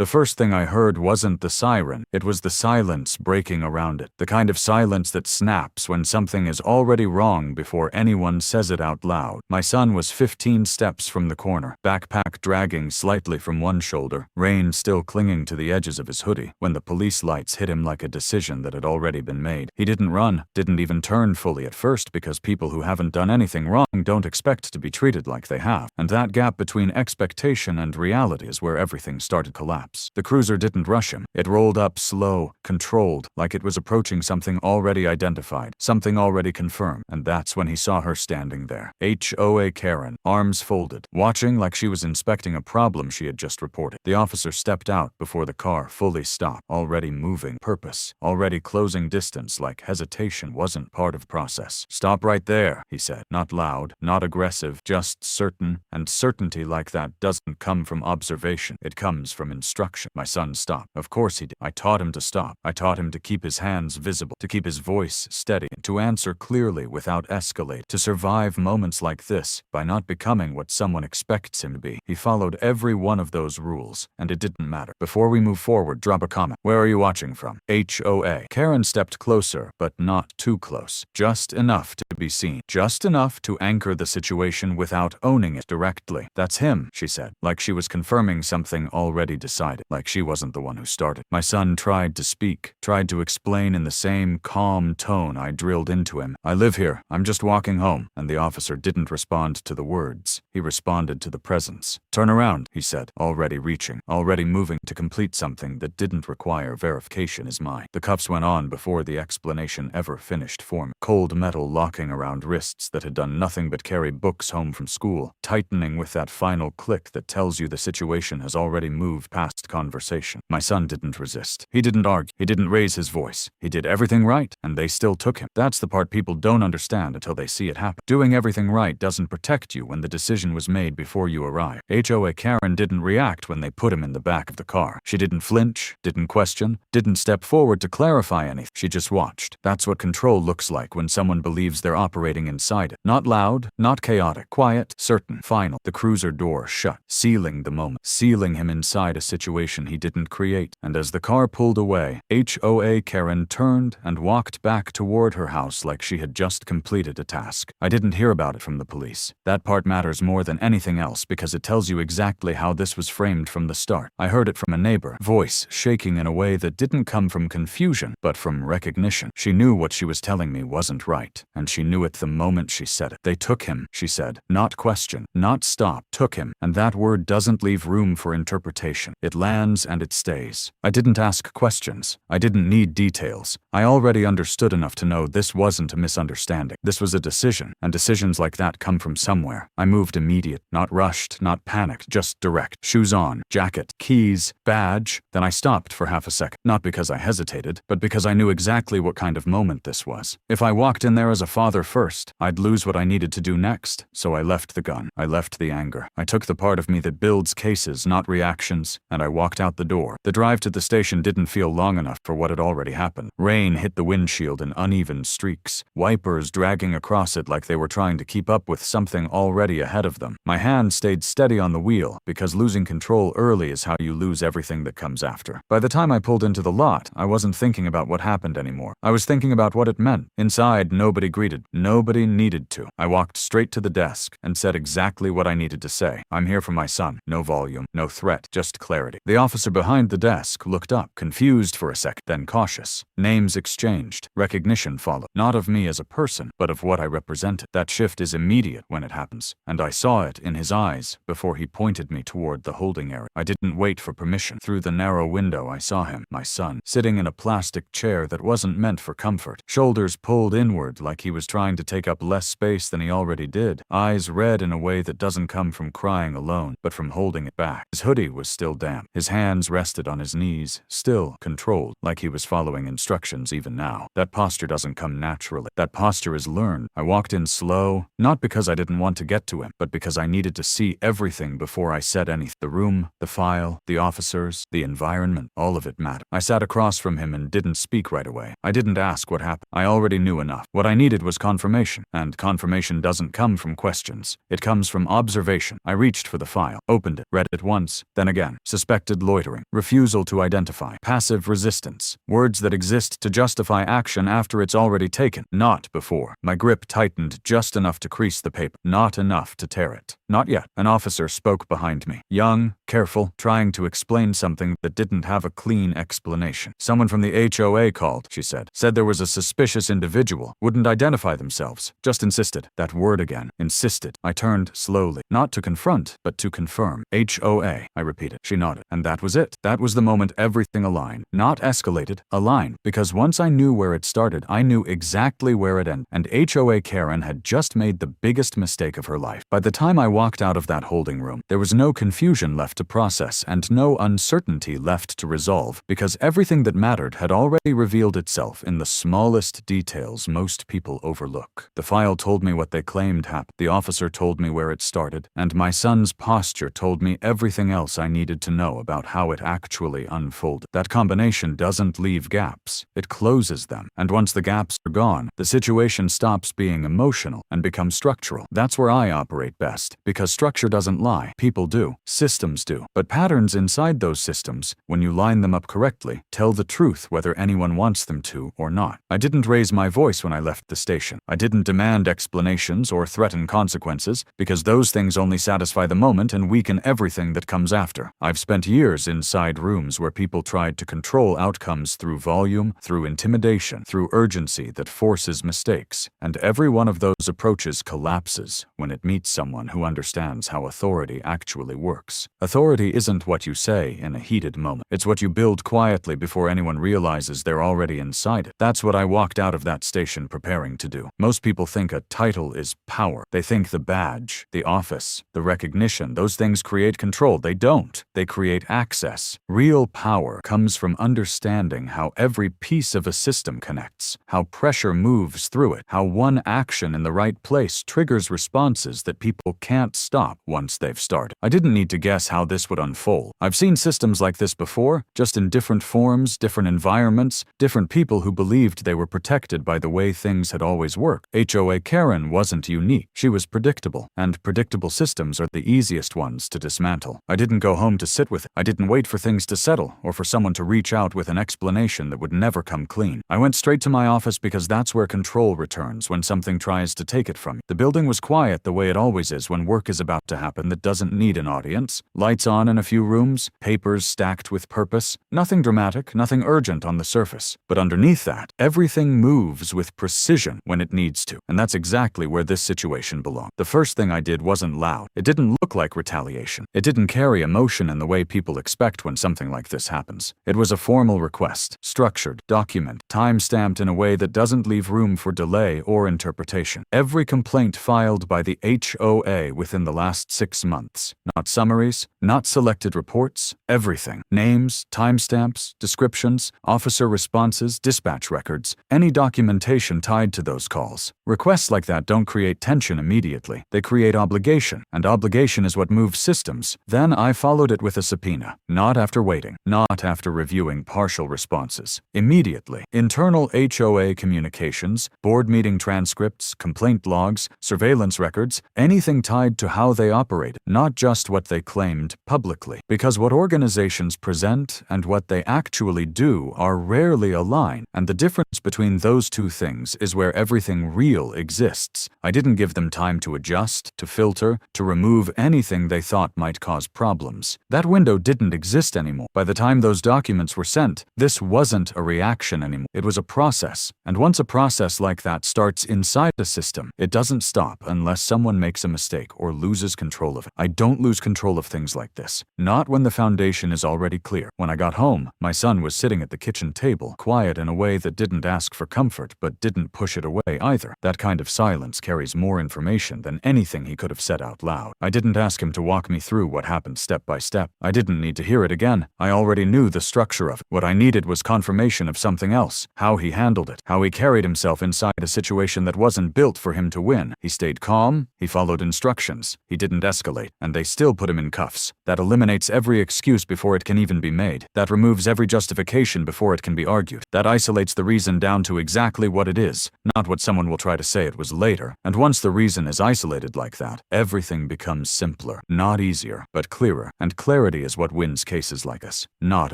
The first thing I heard wasn't the siren, it was the silence breaking around it. The kind of silence that snaps when something is already wrong before anyone says it out loud. My son was 15 steps from the corner, backpack dragging slightly from one shoulder, rain still clinging to the edges of his hoodie, when the police lights hit him like a decision that had already been made. He didn't run, didn't even turn fully at first because people who haven't done anything wrong don't expect to be treated like they have. And that gap between expectation and reality is where everything started to collapse. The cruiser didn't rush him. It rolled up slow, controlled, like it was approaching something already identified, something already confirmed. And that's when he saw her standing there. HOA Karen, arms folded, watching like she was inspecting a problem she had just reported. The officer stepped out before the car fully stopped, already moving purpose, already closing distance like hesitation wasn't part of the process. "Stop right there," he said. Not loud, not aggressive, just certain, and certainty like that doesn't come from observation. It comes from instruction. My son stopped. Of course he did. I taught him to stop. I taught him to keep his hands visible, to keep his voice steady, to answer clearly without escalate, to survive moments like this by not becoming what someone expects him to be. He followed every one of those rules, and it didn't matter. Before we move forward, drop a comment. Where are you watching from? HOA. Karen stepped closer, but not too close. Just enough to be seen. Just enough to anchor the situation without owning it directly. "That's him," she said, like she was confirming something already decided, like she wasn't the one who started. My son tried to speak, tried to explain in the same calm tone I drilled into him. "I live here. I'm just walking home." And the officer didn't respond to the words. He responded to the presence. "Turn around," he said, already reaching, already moving to complete something that didn't require verification is mine. The cuffs went on before the explanation ever finished forming. Cold metal locking around wrists that had done nothing but carry books home from school, tightening with that final click that tells you the situation has already moved past conversation. My son didn't resist. He didn't argue. He didn't raise his voice. He did everything right, and they still took him. That's the part people don't understand until they see it happen. Doing everything right doesn't protect you when the decision was made before you arrive. HOA Karen didn't react when they put him in the back of the car. She didn't flinch, didn't question, didn't step forward to clarify anything. She just watched. That's what control looks like when someone believes they're operating inside it. Not loud, not chaotic, quiet, certain, final. The cruiser door shut, sealing the moment, sealing him inside a situation he didn't create. And as the car pulled away, HOA Karen turned and walked back toward her house like she had just completed a task. I didn't hear about it from the police. That part matters more than anything else because it tells you exactly how this was framed from the start. I heard it from a neighbor, voice shaking in a way that didn't come from confusion, but from recognition. She knew what she was telling me wasn't right, and she knew it the moment she said it. "They took him," she said. Not question, not stop, took him. And that word doesn't leave room for interpretation. It lands and it stays. I didn't ask questions. I didn't need details. I already understood enough to know this wasn't a misunderstanding. This was a decision, and decisions like that come from somewhere. I moved immediate, not rushed, not panicked, just direct. Shoes on, jacket, keys, badge. Then I stopped for half a second. Not because I hesitated, but because I knew exactly what kind of moment this was. If I walked in there as a father first, I'd lose what I needed to do next. So I left the gun. I left the anger. I took the part of me that builds cases, not reactions, and I walked out the door. The drive to the station didn't feel long enough for what had already happened. Rain hit the windshield in uneven streaks, wipers dragging across it like they were trying to keep up with something already ahead of them. My hand stayed steady on the wheel, because losing control early is how you lose everything that comes after. By the time I pulled into the lot, I wasn't thinking about what happened anymore. I was thinking about what it meant. Inside, nobody greeted. Nobody needed to. I walked straight to the desk and said exactly what I needed to say. "I'm here for my son." No volume, no threat, just clarity. The officer behind the desk looked up, confused for a second, then cautious. Names exchanged. Recognition followed. Not of me as a person, but of what I represented. That shift is immediate when it happens, and I saw it in his eyes before he pointed me toward the holding area. I didn't wait for permission. Through the narrow window I saw him, my son, sitting in a plastic chair that wasn't meant for comfort. Shoulders pulled inward like he was trying to take up less space than he already did. Eyes red in a way that doesn't come from crying alone, but from holding it back. His hoodie was still damp. His hands rested on his knees, still controlled, like he was following instructions even now. That posture doesn't come naturally. That posture is learned. I walked in slow, not because I didn't want to get to him, but because I needed to see everything before I said anything. The room, the file, the officers, the environment, all of it mattered. I sat across from him and didn't speak right away. I didn't ask what happened. I already knew enough. What I needed was confirmation, and confirmation doesn't come from questions. It comes from observation. I reached for the file, opened it, read it once, then again. Suspect suspected loitering, refusal to identify, passive resistance, words that exist to justify action after it's already taken, not before. My grip tightened just enough to crease the paper, not enough to tear it. Not yet. An officer spoke behind me, young, careful, trying to explain something that didn't have a clean explanation. Someone from the HOA called, she said. Said there was a suspicious individual, wouldn't identify themselves, just insisted. That word again, insisted. I turned slowly, not to confront, but to confirm. HOA, I repeated. She nodded. And that was it. That was the moment everything aligned. Not escalated, aligned. Because once I knew where it started, I knew exactly where it ended. And HOA Karen had just made the biggest mistake of her life. By the time I walked out of that holding room, there was no confusion left to process and no uncertainty left to resolve, because everything that mattered had already revealed itself in the smallest details most people overlook. The file told me what they claimed happened, the officer told me where it started, and my son's posture told me everything else I needed to know about how it actually unfolded. That combination doesn't leave gaps, it closes them, and once the gaps are gone, the situation stops being emotional and becomes structural. That's where I operate best, because structure doesn't lie. People do. Systems do. But patterns inside those systems, when you line them up correctly, tell the truth whether anyone wants them to or not. I didn't raise my voice when I left the station. I didn't demand explanations or threaten consequences, because those things only satisfy the moment and weaken everything that comes after. I've spent years inside rooms where people tried to control outcomes through volume, through intimidation, through urgency that forces mistakes. And every one of those approaches collapses when it meets someone who understands how authority actually works. Authority isn't what you say in a heated moment. It's what you build quietly before anyone realizes they're already inside it. That's what I walked out of that station preparing to do. Most people think a title is power. They think the badge, the office, the recognition, those things create control. They don't. They create access. Real power comes from understanding how every piece of a system connects, how pressure moves through it, how one action in the right place triggers responses that people can't stop once they've started. I didn't need to guess how this would unfold. I've seen systems like this before, just in different forms, different environments, different people who believed they were protected by the way things had always worked. HOA Karen wasn't unique. She was predictable, and predictable systems are the easiest ones to dismantle. I didn't go home to sit with it. I didn't wait for things to settle or for someone to reach out with an explanation that would never come clean. I went straight to my office because that's where control returns when something tries to take it from you. The building was quiet the way it always is when work is about to happen that doesn't need an audience. Lights on in a few rooms, papers stacked with purpose. Nothing dramatic, nothing urgent on the surface. But underneath that, everything moves with precision when it needs to. And that's exactly where this situation belonged. The first thing I did wasn't loud. It didn't look like retaliation. It didn't carry emotion in the way people expect when something like this happens. It was a formal request, structured, documented, time-stamped in a way that doesn't leave room for delay or interpretation. Every complaint filed by the HOA within the last 6 months. Not summaries, not selected reports, everything. Names, timestamps, descriptions, officer responses, dispatch records, any documentation tied to those calls. Requests like that don't create tension immediately. They create obligation, and obligation is what moves systems. Then I followed it with a subpoena. Not after waiting, not after reviewing partial responses. Immediately. Internal HOA communications, board meeting transcripts, complaint logs, surveillance records, anything tied to how they operated, not just what they claimed publicly. Because what organizations present and what they actually do are rarely aligned, and the difference between those two things is where everything real exists. I didn't give them time to adjust, to filter, to remove anything they thought might cause problems. That window didn't exist anymore. By the time those documents were sent, this wasn't a reaction anymore. It was a process. And once a process like that starts inside a system, it doesn't stop unless someone makes a mistake or loses control of it. I don't lose control of things like this. Not when the foundation is already clear. When I got home, my son was sitting at the kitchen table, quiet in a way that didn't ask for comfort but didn't push it away either. That kind of silence carries more information than anything he could have said out loud. I didn't ask him to walk me through what happened step by step. I didn't need to hear it again. I already knew the structure of it. What I needed was confirmation of something else. How he handled it. How he carried himself inside a situation that wasn't built for him to win. He stayed calm. He followed instructions. He didn't escalate. And they still put him in cuffs. That eliminates every excuse before it can even be made. That removes every justification before it can be argued. That isolates the reason down to exactly what it is, not what someone will try to say it was later. And once the reason is isolated like that, everything becomes simpler. Not easier, but clearer. And clarity authority is what wins cases like this, not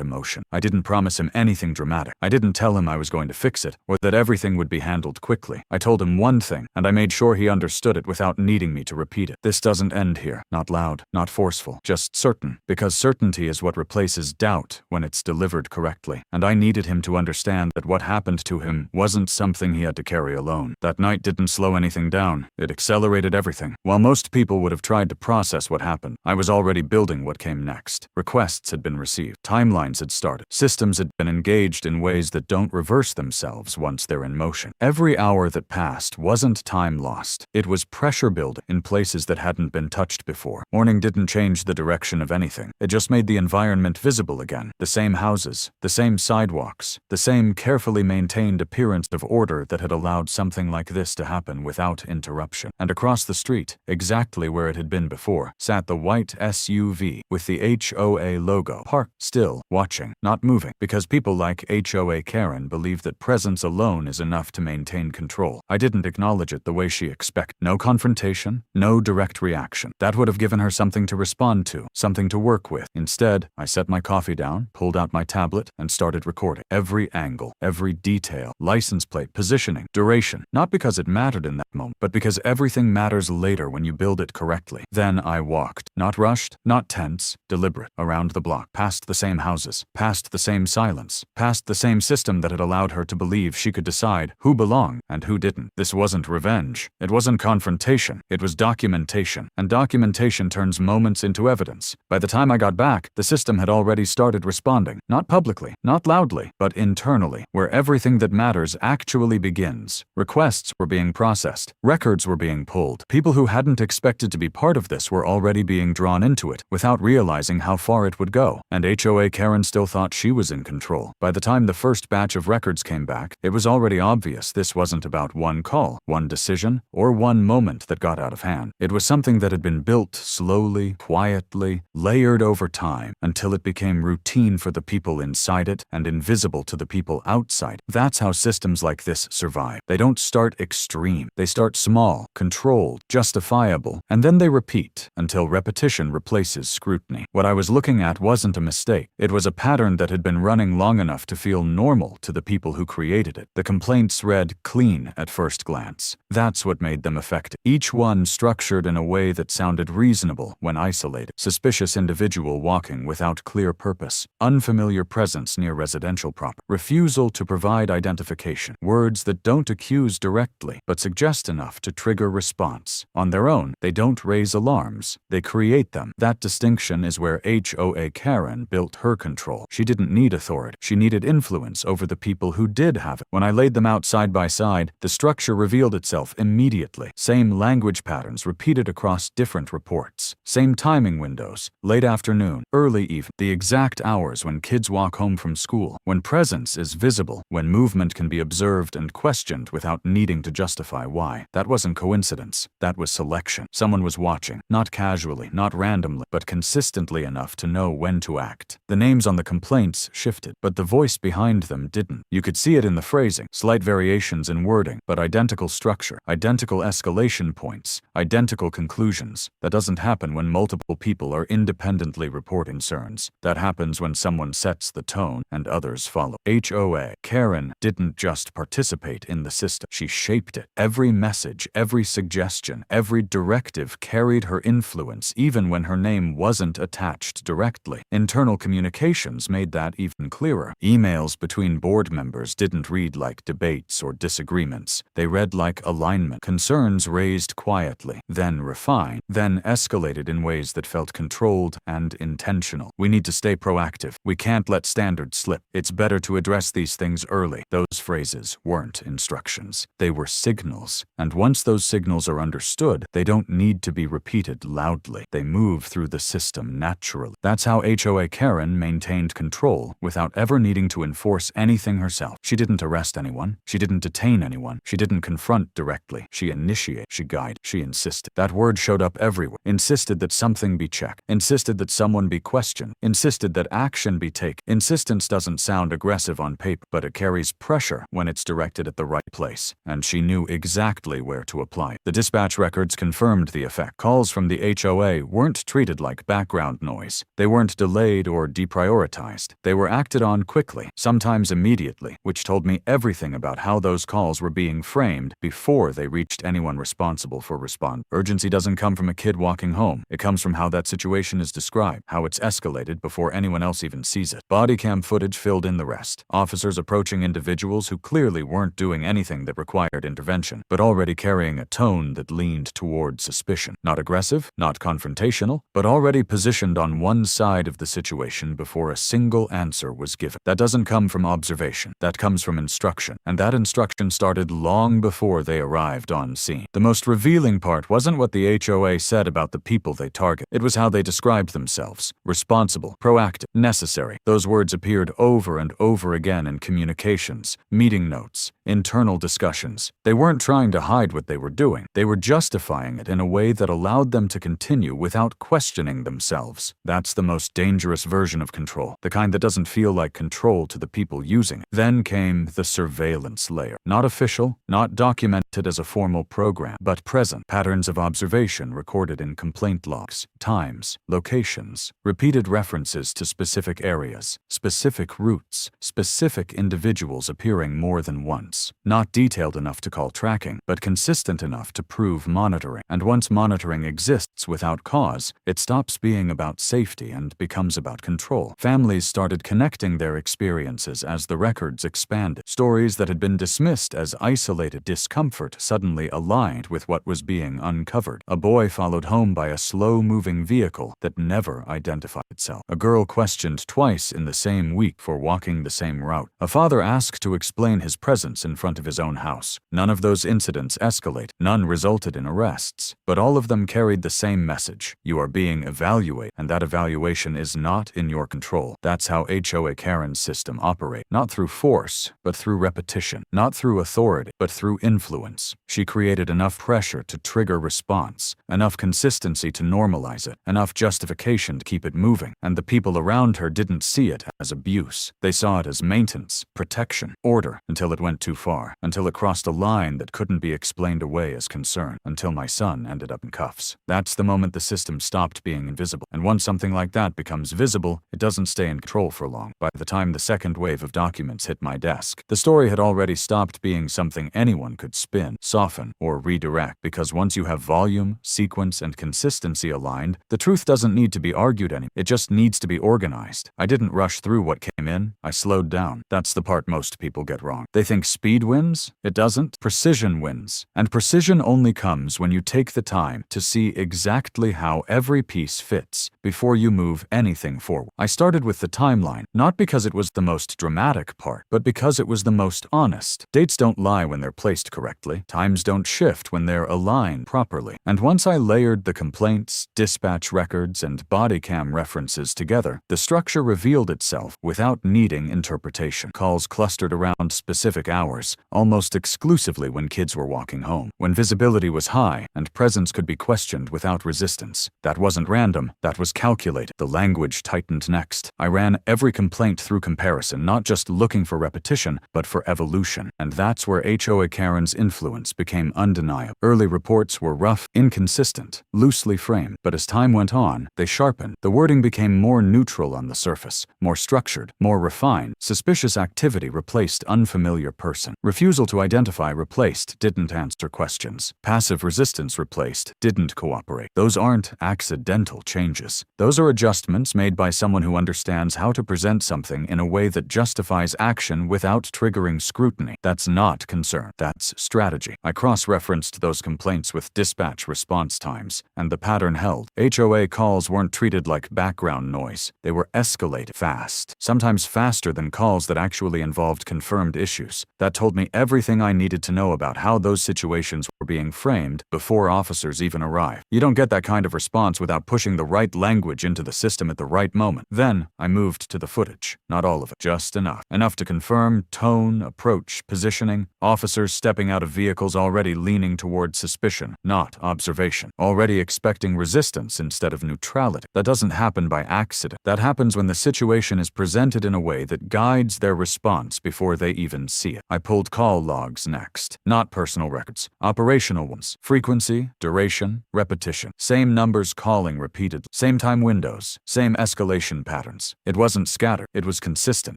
emotion. I didn't promise him anything dramatic. I didn't tell him I was going to fix it, or that everything would be handled quickly. I told him one thing, and I made sure he understood it without needing me to repeat it. This doesn't end here. Not loud, not forceful, just certain. Because certainty is what replaces doubt when it's delivered correctly. And I needed him to understand that what happened to him wasn't something he had to carry alone. That night didn't slow anything down. It accelerated everything. While most people would have tried to process what happened, I was already building what came next. Requests had been received. Timelines had started. Systems had been engaged in ways that don't reverse themselves once they're in motion. Every hour that passed wasn't time lost. It was pressure building in places that hadn't been touched before. Morning didn't change the direction of anything. It just made the environment visible again. The same houses, the same sidewalks, the same carefully maintained appearance of order that had allowed something like this to happen without interruption. And across the street, exactly where it had been before, sat the white SUV with the HOA logo, parked still, watching, not moving, because people like HOA Karen believe that presence alone is enough to maintain control. I didn't acknowledge it the way she expected. No confrontation, no direct reaction. That would have given her something to respond to, something to work with. Instead, I set my coffee down, pulled out my tablet, and started recording. Every angle, every detail, license plate, positioning, duration. Not because it mattered in that moment, but because everything matters later when you build it correctly. Then I walked, not rushed, not tense, deliberate, around the block, past the same houses, past the same silence, past the same system that had allowed her to believe she could decide who belonged and who didn't. This wasn't revenge. It wasn't confrontation. It was documentation. And documentation turns moments into evidence. By the time I got back, the system had already started responding. Not publicly, not loudly, but internally, where everything that matters actually begins. Requests were being processed. Records were being pulled. People who hadn't expected to be part of this were already being drawn into it, without realizing how far it would go. And HOA Karen still thought she was in control. By the time the first batch of records came back, it was already obvious this wasn't about one call, one decision, or one moment that got out of hand. It was something that had been built slowly, quietly, layered over time, until it became routine for the people inside it and invisible to the people outside. That's how systems like this survive. They don't start extreme. They start small, controlled, justifiable, and then they repeat until repetition replaces scrutiny. What I was looking at wasn't a mistake. It was a pattern that had been running long enough to feel normal to the people who created it. The complaints read clean at first glance. That's what made them effective. Each one structured in a way that sounded reasonable when isolated. Suspicious individual walking without clear purpose. Unfamiliar presence near residential property. Refusal to provide identification. Words that don't accuse directly, but suggest enough to trigger response. On their own, they don't raise alarms. They create them. That distinction is where HOA Karen built her control. She didn't need authority. She needed influence over the people who did have it. When I laid them out side by side, the structure revealed itself immediately. Same language patterns repeated across different reports. Same timing windows. Late afternoon, early evening. The exact hours when kids walk home from school. When presence is visible. When movement can be observed and questioned without needing to justify why. That wasn't coincidence. That was selection. Someone was watching. Not casually, not randomly, but consistently enough to know when to act. The names on the complaints shifted, but the voice behind them didn't. You could see it in the phrasing. Slight variations in wording, but identical structure. Identical escalation points. Identical conclusions. That doesn't happen when multiple people are independently reporting concerns. That happens when someone sets the tone and others follow. HOA Karen didn't just participate in the system. She shaped it. Every message, every suggestion, every directive carried her influence even when her name wasn't attached directly. Internal communications made that even clearer. Emails between board members didn't read like debates or disagreements. They read like alignment. Concerns raised quietly, then refined, then escalated in ways that felt controlled and intentional. We need to stay proactive. We can't let standards slip. It's better to address these things early. Those phrases weren't instructions. They were signals. And once those signals are understood, they don't need to be repeated loudly. They move through the system naturally. That's how HOA Karen maintained control without ever needing to enforce anything herself. She didn't arrest anyone. She didn't detain anyone. She didn't confront directly. She initiated. She guided. She insisted. That word showed up everywhere. Insisted that something be checked. Insisted that someone be questioned. Insisted that action be taken. Insistence doesn't sound aggressive on paper, but it carries pressure when it's directed at the right place. And she knew exactly where to apply it. The dispatch records confirmed the effect. Calls from the HOA weren't treated like background noise. They weren't delayed or deprioritized. They were acted on quickly, sometimes immediately, which told me everything about how those calls were being framed before they reached anyone responsible for responding. Urgency doesn't come from a kid walking home. It comes from how that situation is described, how it's escalated before anyone else even sees it. Body cam footage filled in the rest. Officers approaching individuals who clearly weren't doing anything that required intervention, but already carrying a tone that leaned toward suspicion. Not aggressive, not confrontational, but already positioned on one side of the situation before a single answer was given. That doesn't come from observation. That comes from instruction, and that instruction started long before they arrived on scene. The most revealing part wasn't what the HOA said about the people they target. It was how they described themselves. Responsible, proactive, necessary. Those words appeared over and over again in communications, meeting notes, internal discussions. They weren't trying to hide what they were doing. They were justifying it in a way that allowed them to continue without questioning themselves. That's the most dangerous version of control, the kind that doesn't feel like control to the people using it. Then came the surveillance layer. Not official, not documented as a formal program, but present. Patterns of observation recorded in complaint logs, times, locations, repeated references to specific areas, specific routes, specific individuals appearing more than once. Not detailed enough to call tracking, but consistent enough to prove monitoring. And once monitoring exists without cause, it stops being about safety and becomes about control. Families started connecting their experiences as the records expanded. Stories that had been dismissed as isolated discomfort suddenly aligned with what was being uncovered. A boy followed home by a slow-moving vehicle that never identified itself. A girl questioned twice in the same week for walking the same route. A father asked to explain his presence in front of his own house. None of those incidents escalate. None resulted in arrests. But all of them carried the same message. You are being evaluated, and that evaluation is not in your control. That's how Hoakaren's system operates. Not through force, but through repetition. Not through authority, but through influence. She created enough pressure to trigger response, enough consistency to normalize it, enough justification to keep it moving, and the people around her didn't see it as abuse. They saw it as maintenance, protection, order, until it went too far, until it crossed a line that couldn't be explained away as concern, until my son ended up in cuffs. That's the moment the system stopped being invisible. And once something like that becomes visible, it doesn't stay in control for long. By the time the second wave of documents hit my desk, the story had already stopped being something anyone could spin, soften, or redirect, because once you have volume, sequence, and consistency aligned, the truth doesn't need to be argued anymore. It just needs to be organized. I didn't rush through what came in. I slowed down. That's the part most people get wrong. They think speed wins. It doesn't. Precision wins. And precision only comes when you take the time to see exactly how every piece fits before you move anything forward. I started with the timeline, not because it was the most dramatic part, but because it was the most honest. Dates don't lie when they're placed correctly. Times don't shift when they're aligned properly. And once I layered the complaints, dispatch records, and body cam references together, the structure revealed itself without needing interpretation. Calls clustered around specific hours, almost exclusively when kids were walking home, when visibility was high and presence could be questioned without resistance. That wasn't random, that was calculated. The language tightened next. I ran every complaint through comparison, not just looking for repetition, but for evolution. And that's where Hoakaren's influence became undeniable. Early reports were rough, inconsistent, loosely framed, but as time went on, they sharpened. The wording became more neutral on the surface, more structured, more refined. Suspicious activity replaced unfamiliar person. Refusal to identify replaced didn't answer questions. Passive resistance replaced didn't cooperate. Those aren't accidental changes. Those are adjustments made by someone who understands how to present something in a way that justifies action without triggering scrutiny. That's not concern. That's strategy. I cross-referenced those complaints with dispatch response times, and the pattern held. HOA calls weren't treated like background noise. They were escalated fast, sometimes faster than calls that actually involved confirmed issues. That told me everything I needed to know about how those situations were being framed before officers even arrived. You don't get that kind of response without pushing the right language into the system at the right moment. Then, I moved to the footage. Not all of it, just enough. Enough to confirm tone, approach, positioning, officers stepping out of vehicles already leaning toward suspicion, not observation, already expecting resistance silence instead of neutrality. That doesn't happen by accident. That happens when the situation is presented in a way that guides their response before they even see it. I pulled call logs next. Not personal records. Operational ones. Frequency, duration, repetition. Same numbers calling repeatedly. Same time windows. Same escalation patterns. It wasn't scattered. It was consistent.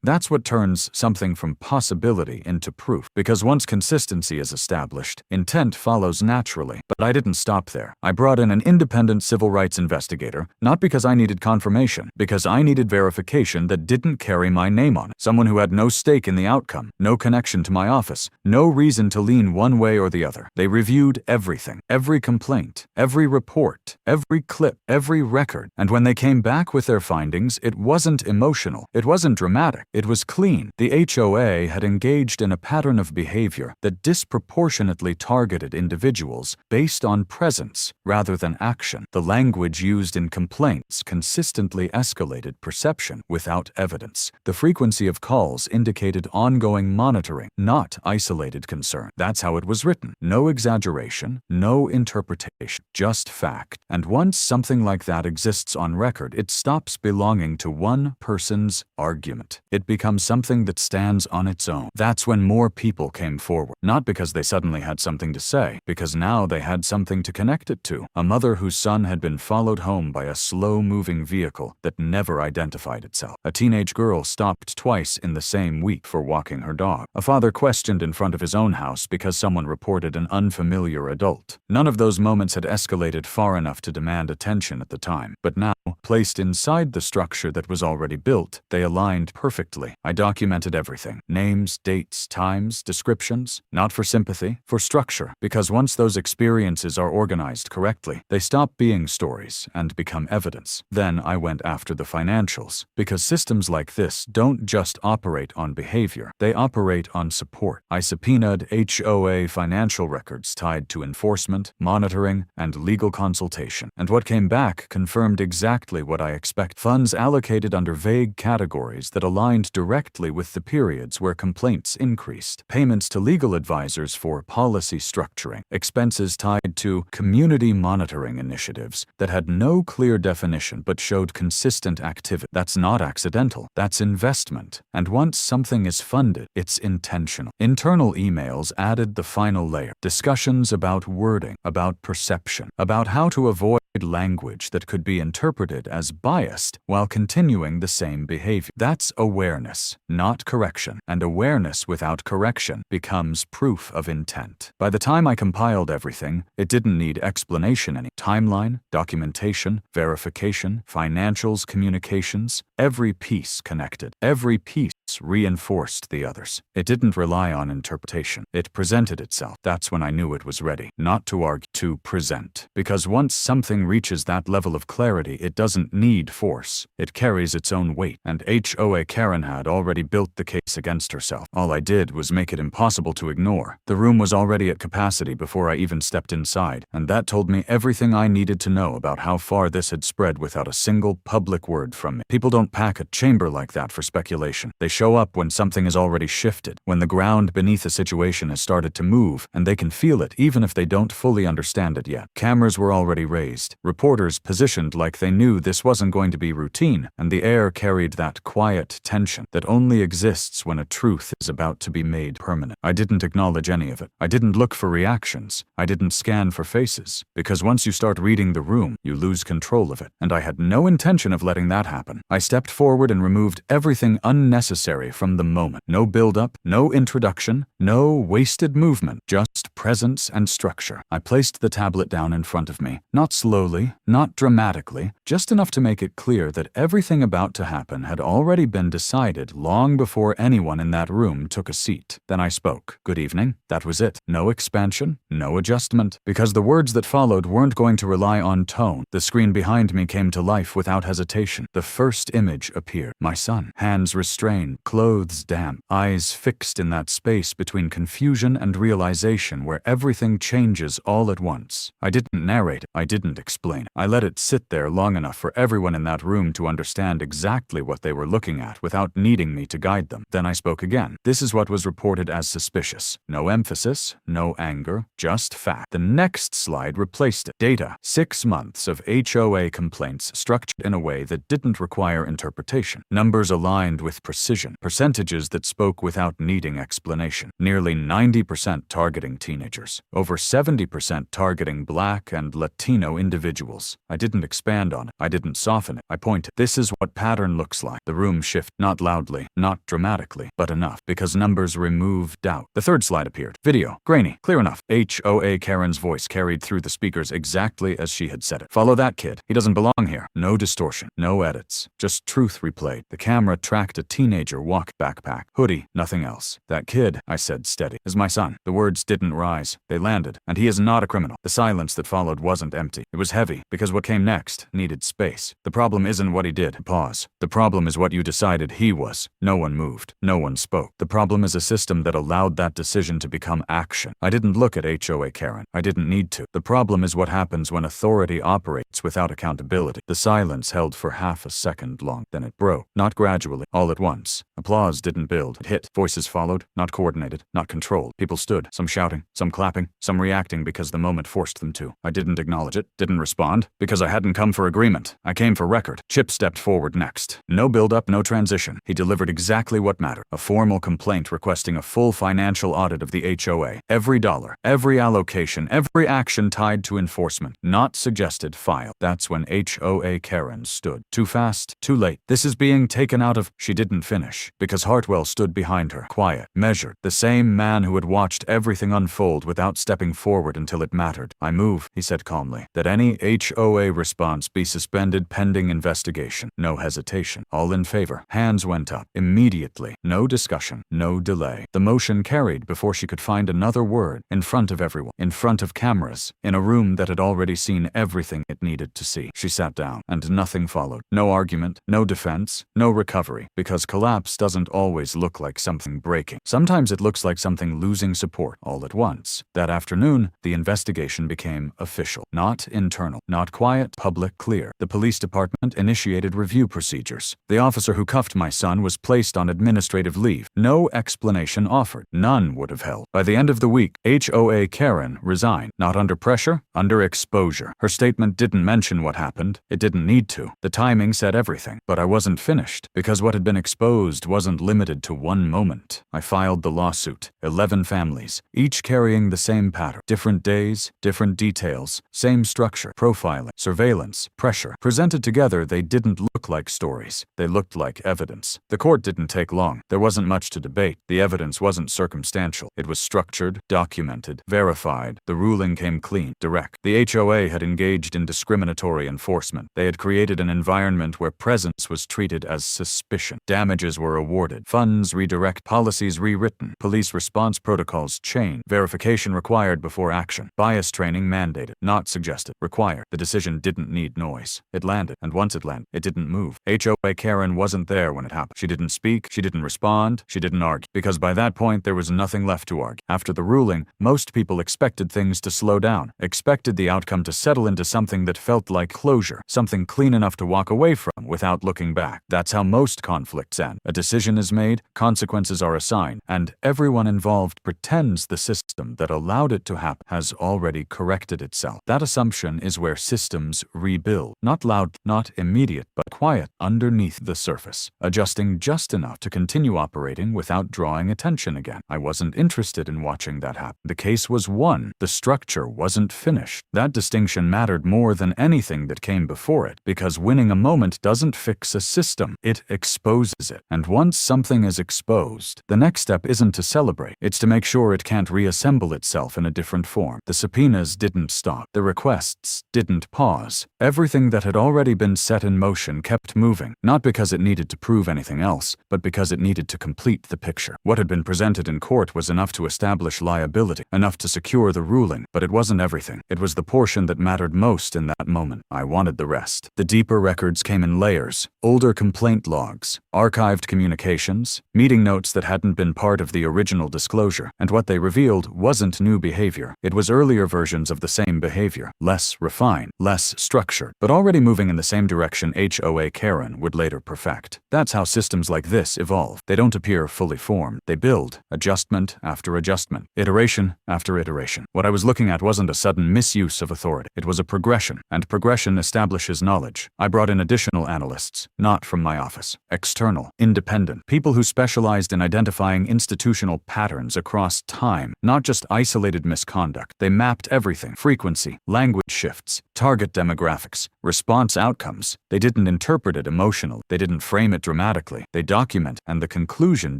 That's what turns something from possibility into proof. Because once consistency is established, intent follows naturally. But I didn't stop there. I brought in an independent civil rights investigator, not because I needed confirmation, because I needed verification that didn't carry my name on it. Someone who had no stake in the outcome, no connection to my office, no reason to lean one way or the other. They reviewed everything, every complaint, every report, every clip, every record. And when they came back with their findings, it wasn't emotional. It wasn't dramatic. It was clean. The HOA had engaged in a pattern of behavior that disproportionately targeted individuals based on presence rather than action. The language used in complaints consistently escalated perception without evidence. The frequency of calls indicated ongoing monitoring, not isolated concern. That's how it was written. No exaggeration, no interpretation, just fact. And once something like that exists on record, it stops belonging to one person's argument. It becomes something that stands on its own. That's when more people came forward. Not because they suddenly had something to say, because now they had something to connect it to. A mother whose son had been followed home by a slow-moving vehicle that never identified itself. A teenage girl stopped twice in the same week for walking her dog. A father questioned in front of his own house because someone reported an unfamiliar adult. None of those moments had escalated far enough to demand attention at the time, but now, placed inside the structure that was already built, they aligned perfectly. I documented everything. Names, dates, times, descriptions. Not for sympathy, for structure. Because once those experiences are organized correctly, they stop being stories and become evidence. Then I went after the financials. Because systems like this don't just operate on behavior, they operate on support. I subpoenaed HOA financial records tied to enforcement, monitoring, and legal consultation. And what came back confirmed exactly what I expect. Funds allocated under vague categories that aligned directly with the periods where complaints increased. Payments to legal advisors for policy structuring. Expenses tied to community monitoring initiatives that had no clear definition but showed consistent activity. That's not accidental. That's investment. And once something is funded, it's intentional. Internal emails added the final layer. Discussions about wording, about perception, about how to avoid language that could be interpreted as biased while continuing the same behavior. That's awareness, not correction. And awareness without correction becomes proof of intent. By the time I compiled everything, it didn't need explanation any. Timeline, documentation, verification, financials, communications, every piece connected. Every piece reinforced the others. It didn't rely on interpretation. It presented itself. That's when I knew it was ready. Not to argue, to present. Because once something reaches that level of clarity, it doesn't need force. It carries its own weight. And HOA Karen had already built the case against herself. All I did was make it impossible to ignore. The room was already at capacity before I even stepped inside, and that told me everything I needed to know about how far this had spread without a single public word from me. People don't pack a chamber like that for speculation. They show up when something has already shifted, when the ground beneath a situation has started to move, and they can feel it even if they don't fully understand it yet. Cameras were already raised, reporters positioned like they knew this wasn't going to be routine, and the air carried that quiet tension that only exists when a truth is about to be made permanent. I didn't acknowledge any of it. I didn't look for reactions. I didn't scan for faces. Because once you start reading the room, you lose control of it. And I had no intention of letting that happen. I stepped forward and removed everything unnecessary from the moment. No build-up, no introduction, no wasted movement, just presence and structure. I placed the tablet down in front of me, not slowly, not dramatically, just enough to make it clear that everything about to happen had already been decided long before anyone in that room took a seat. Then I spoke. Good evening. That was it. No expansion, no adjustment. Because the words that followed weren't going to rely on tone, the screen behind me came to life without hesitation. The first image appeared. My son. Hands restrained, clothes damp, eyes fixed in that space between confusion and realization where everything changes all at once. I didn't narrate it. I didn't explain. I let it sit there long enough for everyone in that room to understand exactly what they were looking at without needing me to guide them. Then I spoke again. This is what was reported as suspicious. No emphasis, no anger, just fact. The next slide replaced it. Data. 6 months of HOA complaints structured in a way that didn't require interpretation. Numbers aligned with precision. Percentages that spoke without needing explanation. Nearly 90% targeting teenagers. Over 70% targeting Black and Latino individuals. I didn't expand on it. I didn't soften it. I pointed. This is what pattern looks like. The room shifted, not loudly, not dramatically, but enough, because numbers removed doubt. The third slide appeared. Video. Grainy. Clear enough. Hoakaren's voice carried through the speakers exactly as she had said it. Follow that kid. He doesn't belong here. No distortion. No edits. Just truth replayed. The camera tracked a teenager walk, backpack, hoodie, nothing else. That kid, I said steady, is my son. The words didn't rise. They landed. And he is not a criminal. The silence that followed wasn't empty. It was heavy, because what came next needed space. The problem isn't what he did. Pause. The problem is what you decided he was. No one moved. No one spoke. The problem is a system that allowed that decision to become action. I didn't look at HOA Karen. I didn't need to. The problem is what happens when authority operates without accountability. The silence held for half a second long. Then it broke. Not gradually. All at once. Applause didn't build. It hit. Voices followed. Not coordinated. Not controlled. People stood. Some shouting. Some clapping. Some reacting because the moment forced them to. I didn't acknowledge it. Didn't respond. Because I hadn't come for agreement. I came for record. Chip stepped forward next. No build-up, no transition. He delivered exactly what mattered. A formal complaint requesting a full financial audit of the HOA. Every dollar, every allocation, every action tied to enforcement. Not suggested. File. That's when HOA Karen stood. Too fast, too late. This is being taken out of... She didn't finish. Because Hartwell stood behind her. Quiet. Measured. The same man who had watched everything unfold without stepping forward until it mattered. I move, he said calmly, that any HOA response be suspended pending investigation. No hesitation. All in favor. Hands went up. Immediately. No discussion. No delay. The motion carried before she could find another word. In front of everyone. In front of cameras. In a room that had already seen everything it needed to see. She sat down. And nothing followed. No argument. No defense. No recovery. Because collapse doesn't always look like something breaking. Sometimes it looks like something losing support all at once. That afternoon, the investigation became official. Not internal. Not quiet. Public. Clear. The police department initiated review procedures. The officer who cuffed my son was placed on administrative leave. No explanation offered. None would have held. By the end of the week, HOA Karen resigned. Not under pressure, under exposure. Her statement didn't mention what happened. It didn't need to. The timing said everything. But I wasn't finished. Because what had been exposed wasn't limited to one moment. I filed the lawsuit. 11 families, each carrying the same pattern. Different days, different details, same structure, profiling, surveillance, pressure. Presented together, they didn't look like stories. They looked like evidence. The court didn't take long. There wasn't much to debate. The evidence wasn't circumstantial. It was structured, documented, verified. The ruling came clean, direct. The HOA had engaged in discriminatory enforcement. They had created an environment where presence was treated as suspicion. Damages were awarded. Funds redirect. Policies rewritten. Police response protocols changed. Verification required before action. Bias training mandated. Not suggested. Required. The decision didn't need noise. It landed. And once it landed, it didn't move. HOA Karen wasn't there when it happened. She didn't speak. She didn't respond. She didn't argue. Because by that point, there was nothing left to argue. After the ruling, most people expected things to slow down. Expected the outcome to settle into something that felt like closure. Something clean enough to walk away from without looking back. That's how most conflicts end. A decision is made, consequences are assigned, and everyone involved pretends the system that allowed it to happen has already corrected itself. That assumption is where systems rebuild. Not loud, not immediate, but quiet underneath the surface. Adjusting just enough to continue operating without drawing attention again. I wasn't interested in watching that happen. The case was won. The structure wasn't finished. That distinction mattered more than anything that came before it, because winning a moment doesn't fix a system. It exposes it. And once something is exposed, the next step isn't to celebrate. It's to make sure it can't reassemble itself in a different form. The subpoenas didn't stop. The requests didn't pause. Everything that had already been set in motion kept moving, not because it needed to prove anything else, but because it needed to complete the picture. What had been presented in court was enough to establish liability, enough to secure the ruling, but it wasn't everything. It was the portion that mattered most in that moment. I wanted the rest. The deeper records came in layers. Older complaint logs, archived communications, meeting notes that hadn't been part of the original disclosure, and what they revealed wasn't new behavior. It was earlier versions of the same behavior, less refined, less structured, but already moving in the same direction HOA Karen would later perfect. That's how systems like this evolve. They don't appear fully formed. They build, adjustment after adjustment, iteration after iteration. What I was looking at wasn't a sudden misuse of authority. It was was a progression, and progression establishes knowledge. I brought in additional analysts, not from my office. External, independent, people who specialized in identifying institutional patterns across time, not just isolated misconduct. They mapped everything: frequency, language shifts, target demographics, response outcomes. They didn't interpret it emotionally. They didn't frame it dramatically. They document, and the conclusion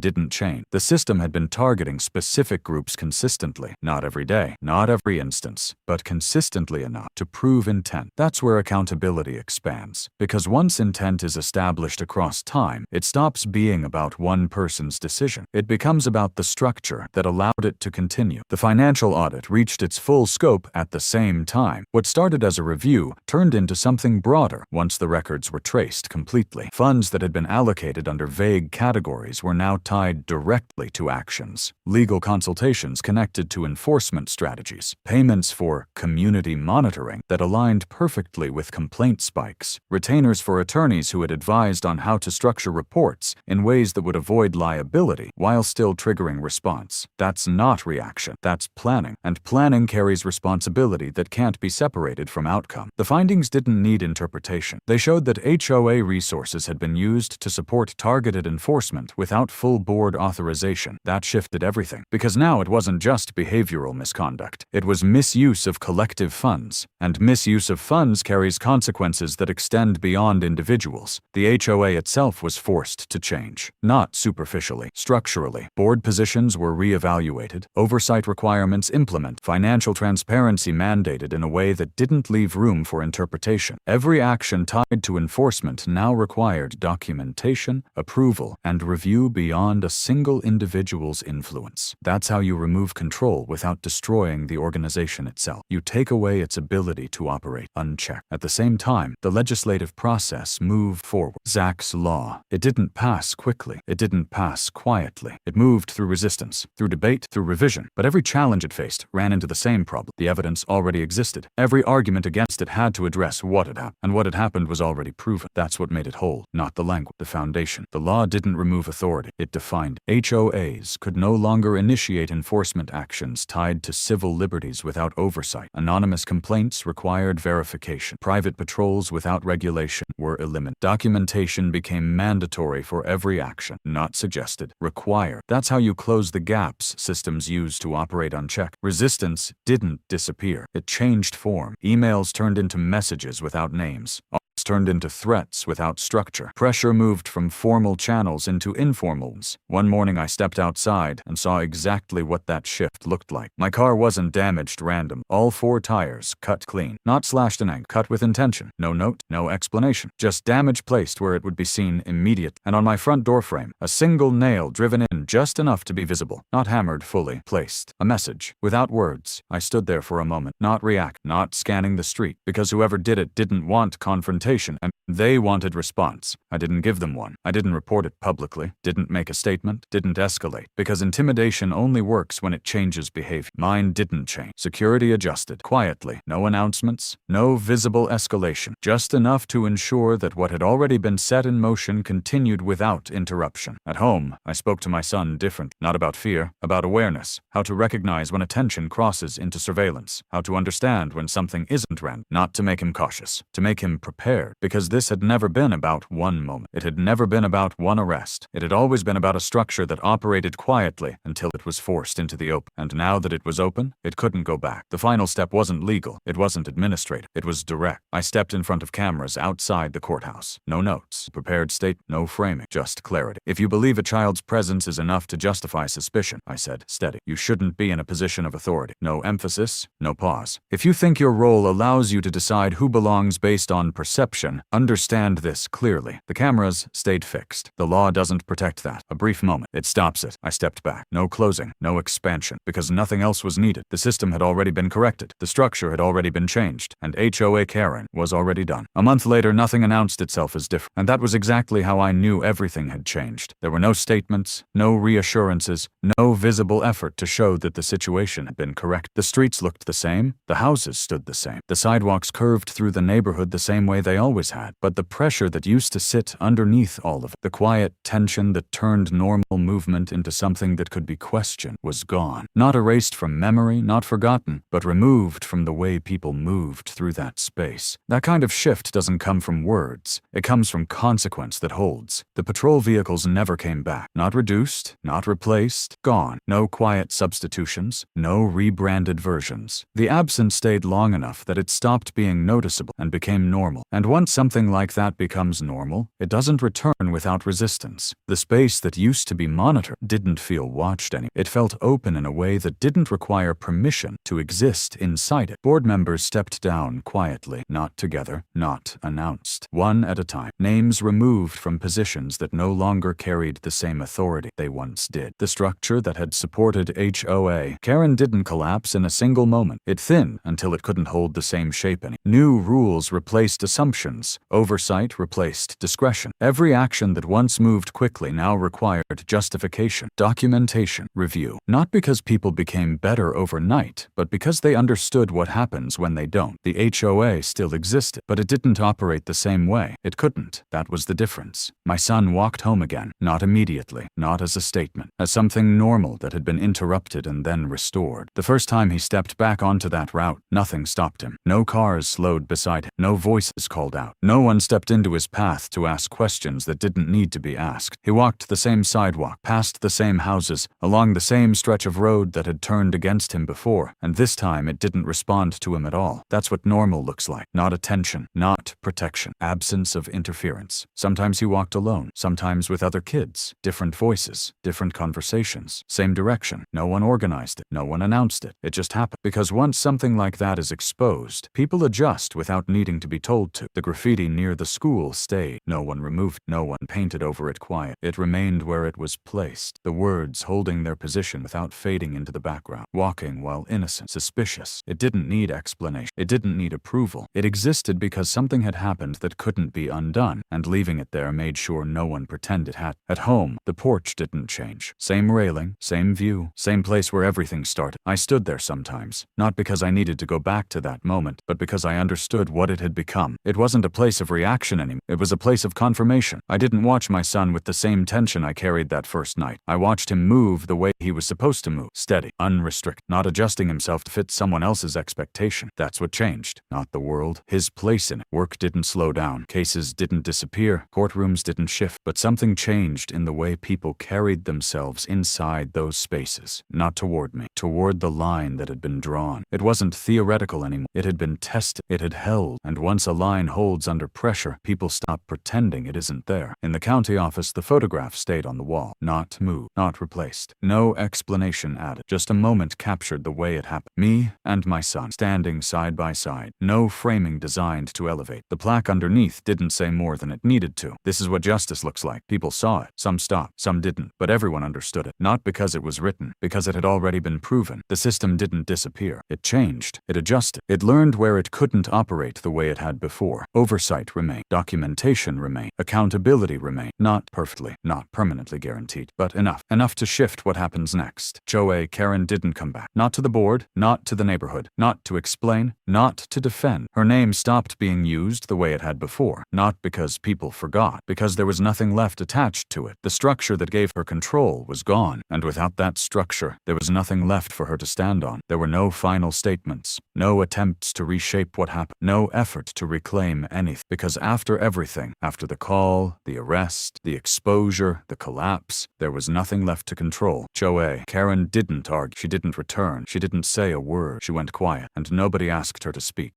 didn't change. The system had been targeting specific groups consistently, not every day, not every instance, but consistently enough to prove intent. That's where accountability expands. Because once intent is established across time, it stops being about one person's decision. It becomes about the structure that allowed it to continue. The financial audit reached its full scope at the same time. What started as a review turned into something broader once the records were traced completely. Funds that had been allocated under vague categories were now tied directly to actions. Legal consultations connected to enforcement strategies. Payments for community monitoring that aligned perfectly with complaint spikes. Retainers for attorneys who had advised on how to structure reports in ways that would avoid liability while still triggering response. That's not reaction. That's planning. And planning carries responsibility that can't be separated from outcome. The findings didn't need interpretation. They showed that HOA resources had been used to support targeted enforcement without full board authorization. That shifted everything. Because now it wasn't just behavioral misconduct. It was misuse of collective funds. And misuse of funds carries consequences that extend beyond individuals. The HOA itself was forced to change. Not superficially, structurally. Board positions were reevaluated, oversight requirements implemented, financial transparency mandated in a way that didn't leave room for interpretation. Every action tied to enforcement now required documentation, approval, and review beyond a single individual's influence. That's how you remove control without destroying the organization itself. You take away its ability to operate unchecked. At the same time, the legislative process moved forward. Zach's law. It didn't pass quickly. It didn't pass quietly. It moved through resistance, through debate, through revision. But every challenge it faced ran into the same problem. The evidence already existed. Every argument against it had to address what had happened. And what had happened was already proven. That's what made it whole, not the language, the foundation. The law didn't remove authority. It defined. HOAs could no longer initiate enforcement actions tied to civil liberties without oversight. Anonymous complaints required verification. Private patrols without regulation were eliminated. Documentation became mandatory for every action, not suggested, required. That's how you close the gaps systems use to operate unchecked. Resistance didn't disappear. It changed form. Emails turned into messages without names. Turned into threats without structure. Pressure moved from formal channels into informal ones. One morning I stepped outside and saw exactly what that shift looked like. My car wasn't damaged random. All 4 tires cut clean. Not slashed and angled. Cut with intention. No note, no explanation. Just damage placed where it would be seen immediately. And on my front door frame, a single nail driven in just enough to be visible. Not hammered fully. Placed. A message. Without words. I stood there for a moment. Not react. Not scanning the street. Because whoever did it didn't want confrontation. And they wanted response. I didn't give them one. I didn't report it publicly, didn't make a statement, didn't escalate. Because intimidation only works when it changes behavior. Mine didn't change. Security adjusted. Quietly. No announcements. No visible escalation. Just enough to ensure that what had already been set in motion continued without interruption. At home, I spoke to my son differently. Not about fear, about awareness. How to recognize when attention crosses into surveillance. How to understand when something isn't random. Not to make him cautious. To make him prepared. Because this had never been about one moment. It had never been about one arrest. It had always been about a structure that operated quietly until it was forced into the open. And now that it was open, it couldn't go back. The final step wasn't legal. It wasn't administrative. It was direct. I stepped in front of cameras outside the courthouse. No notes. Prepared state. No framing. Just clarity. If you believe a child's presence is enough to justify suspicion, I said, steady. You shouldn't be in a position of authority. No emphasis. No pause. If you think your role allows you to decide who belongs based on perception, understand this clearly. The cameras stayed fixed. The law doesn't protect that. A brief moment. It stops it. I stepped back. No closing. No expansion. Because nothing else was needed. The system had already been corrected. The structure had already been changed. And Hoakaren was already done. A month later, nothing announced itself as different. And that was exactly how I knew everything had changed. There were no statements, no reassurances, no visible effort to show that the situation had been correct. The streets looked the same. The houses stood the same. The sidewalks curved through the neighborhood the same way they always had. But the pressure that used to sit underneath all of it, the quiet tension that turned normal movement into something that could be questioned, was gone. Not erased from memory, not forgotten, but removed from the way people moved through that space. That kind of shift doesn't come from words. It comes from consequence that holds. The patrol vehicles never came back. Not reduced, not replaced, gone. No quiet substitutions, no rebranded versions. The absence stayed long enough that it stopped being noticeable and became normal. And once something like that becomes normal, it doesn't return without resistance. The space that used to be monitored didn't feel watched anymore. It felt open in a way that didn't require permission to exist inside it. Board members stepped down quietly, not together, not announced. One at a time. Names removed from positions that no longer carried the same authority they once did. The structure that had supported HOA Karen didn't collapse in a single moment. It thinned until it couldn't hold the same shape anymore. New rules replaced assumptions. Oversight replaced discretion. Every action that once moved quickly now required justification, documentation, review. Not because people became better overnight, but because they understood what happens when they don't. The HOA still existed, but it didn't operate the same way. It couldn't. That was the difference. My son walked home again, not immediately, not as a statement, as something normal that had been interrupted and then restored. The first time he stepped back onto that route, nothing stopped him. No cars slowed beside him. No voices called out. No one stepped into his path to ask questions that didn't need to be asked. He walked the same sidewalk, past the same houses, along the same stretch of road that had turned against him before, and this time it didn't respond to him at all. That's what normal looks like. Not attention, not protection, absence of interference. Sometimes he walked alone, sometimes with other kids. Different voices, different conversations, same direction. No one organized it, no one announced it. It just happened. Because once something like that is exposed, people adjust without needing to be told to. The graffiti near the school stayed. No one removed, no one painted over it quiet. It remained where it was placed. The words holding their position without fading into the background. Walking while innocent, suspicious. It didn't need explanation. It didn't need approval. It existed because something had happened that couldn't be undone, and leaving it there made sure no one pretended it had. At home, the porch didn't change. Same railing, same view, same place where everything started. I stood there sometimes, not because I needed to go back to that moment, but because I understood what it had become. It wasn't a place of reaction anymore. It was a place of confirmation. I didn't watch my son with the same tension I carried that first night. I watched him move the way he was supposed to move. Steady, unrestricted, not adjusting himself to fit someone else's expectation. That's what changed, not the world. His place in it. Work didn't slow down. Cases didn't disappear. Courtrooms didn't shift. But something changed in the way people carried themselves inside those spaces. Not toward me. Toward the line that had been drawn. It wasn't theoretical anymore. It had been tested. It had held. And once a line holds under pressure, people stop pretending it isn't there. In the county office, the photograph stayed on the wall. Not moved. Not replaced. No explanation added. Just a moment captured the way it happened. Me and my son, standing side by side. No framing designed to elevate. The plaque underneath didn't say more than it needed to. This is what justice looks like. People saw it. Some stopped. Some didn't. But everyone understood it. Not because it was written. Because it had already been proven. The system didn't disappear. It changed. It adjusted. It learned where it couldn't operate the way it had before. Oversight remained. Documentation remained. Accountability remained. Not perfectly. Not permanently guaranteed. But enough. Enough to shift what happens next. HOA Karen didn't come back. Not to the board. Not to the neighborhood. Not to explain. Not to defend. Her name stopped being used the way it had before. Not because people forgot. Because there was nothing left attached to it. The structure that gave her control was gone. And without that structure, there was nothing left for her to stand on. There were no final statements. No attempts to reshape what happened. No effort to reclaim anything. Because after everything, after the call, the arrest, the exposure, the collapse, there was nothing left to control. HOA Karen didn't argue. She didn't return. She didn't say a word. She went quiet, and nobody asked her to speak.